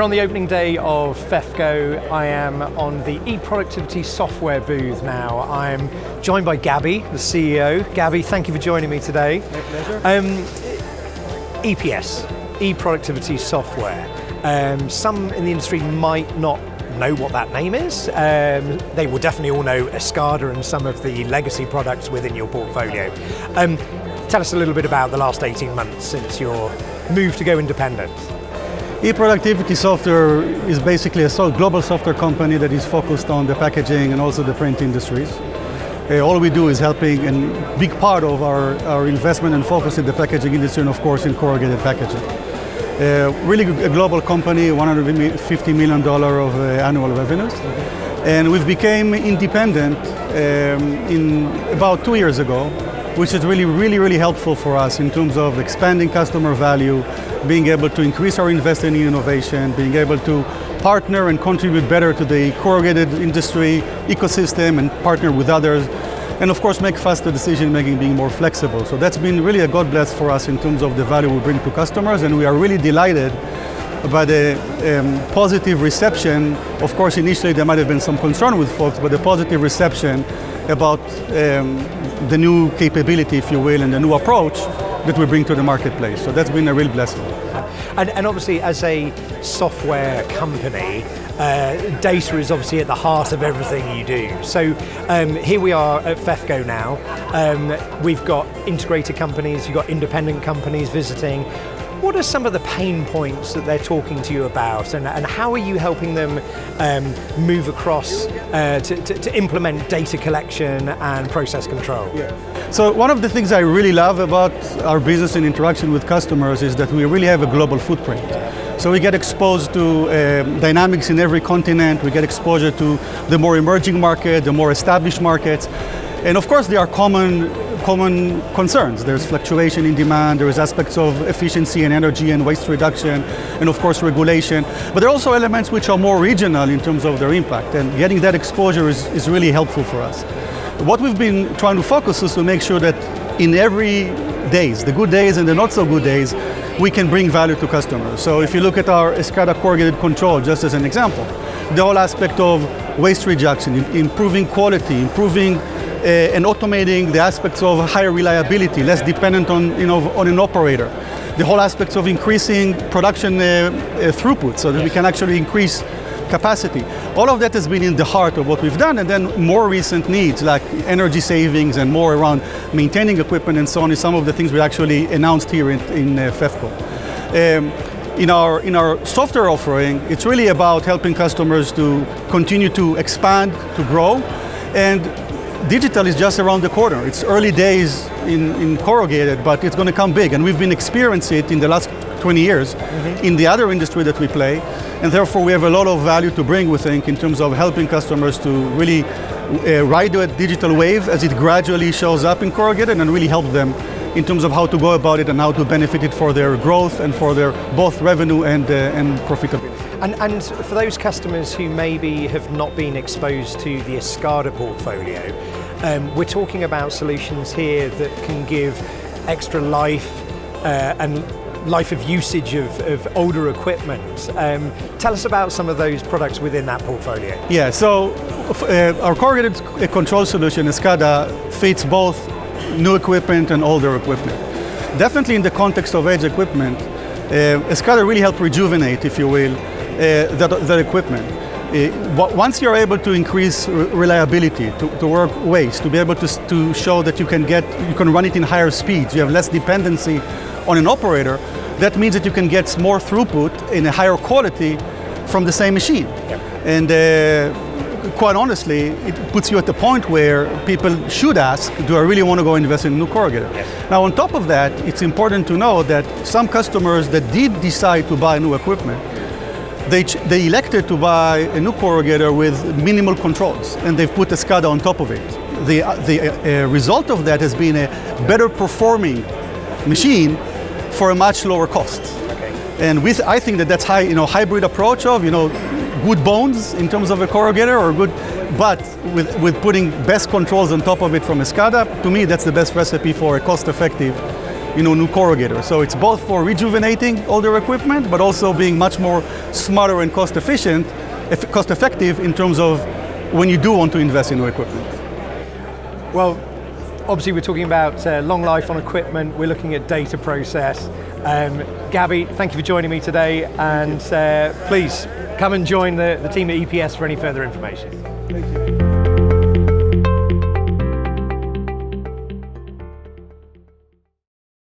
We're on the opening day of FEFCO. I am on the eProductivity software booth now. I'm joined by Gaby, the CEO. Gaby, thank you for joining me today. My pleasure. EPS, eProductivity software. Some in the industry might not know what that name is. They will definitely all know Escada and some of the legacy products within your portfolio. Tell us a little bit about the last 18 months since your move to go independent. eProductivity software is basically a global software company that is focused on the packaging and also the print industries. All we do is helping, and big part of our investment and focus in the packaging industry and of course in corrugated packaging. Really a global company, $150 million of annual revenues. And we've became independent in about 2 years ago, which is really helpful for us in terms of expanding customer value, being able to increase our investment in innovation, being able to partner and contribute better to the corrugated industry ecosystem and partner with others, and of course make faster decision making, being more flexible. So that's been really a God bless for us in terms of the value we bring to customers, and we are really delighted by the positive reception. Of course, initially there might have been some concern with folks, but the positive reception about the new capability, if you will, and the new approach that we bring to the marketplace. So that's been a real blessing. And obviously, as a software company, data is obviously at the heart of everything you do. So here we are at FEFCO now. We've got integrated companies, you've got independent companies visiting. What are some of the pain points that they're talking to you about, and how are you helping them move across to implement data collection and process control? Yeah. So one of the things I really love about our business and interaction with customers is that we really have a global footprint. So we get exposed to dynamics in every continent, we get exposure to the more emerging market, the more established markets, and of course there are common concerns. There's fluctuation in demand, there is aspects of efficiency and energy and waste reduction, and of course regulation. But there are also elements which are more regional in terms of their impact, and getting that exposure is really helpful for us. What we've been trying to focus is to make sure that in every days, the good days and the not so good days, we can bring value to customers. So if you look at our Escada corrugated control, just as an example, the whole aspect of waste reduction, improving quality, improving and automating the aspects of higher reliability, less dependent on an operator. The whole aspects of increasing production throughput so that we can actually increase capacity. All of that has been in the heart of what we've done, and then more recent needs like energy savings and more around maintaining equipment and so on is some of the things we actually announced here in FEFCO. In our software offering, it's really about helping customers to continue to expand, to grow, and digital is just around the corner. It's early days in corrugated, but it's going to come big, and we've been experiencing it in the last 20 years in the other industry that we play, and therefore we have a lot of value to bring, we think, in terms of helping customers to really ride the digital wave as it gradually shows up in corrugated, and really help them in terms of how to go about it and how to benefit it for their growth and for their both revenue and profitability. And for those customers who maybe have not been exposed to the Escada portfolio, we're talking about solutions here that can give extra life and life of usage of older equipment. Tell us about some of those products within that portfolio. Yeah, so our corrugated control solution, Escada, fits both new equipment and older equipment. Definitely in the context of age equipment, Escada really helped rejuvenate, if you will, that equipment. Once you're able to increase reliability, to work waste, to be able to show that you can run it in higher speeds, you have less dependency on an operator, that means that you can get more throughput in a higher quality from the same machine. Yep. And quite honestly, it puts you at the point where people should ask, do I really want to go invest in new corrugated? Yes. Now on top of that, it's important to know that some customers that did decide to buy new equipment, they elected to buy a new corrugator with minimal controls, and they've put Escada on top of it. The result of that has been a better performing machine for a much lower cost. Okay. And I think that's hybrid approach of good bones in terms of a corrugator, or good, but with putting best controls on top of it from Escada. To me, that's the best recipe for a cost-effective new corrugators. So it's both for rejuvenating older equipment, but also being much more smarter and cost effective in terms of when you do want to invest in new equipment. Well, obviously we're talking about long life on equipment, we're looking at data process. Gaby, thank you for joining me today, and please come and join the team at EPS for any further information. Thank you.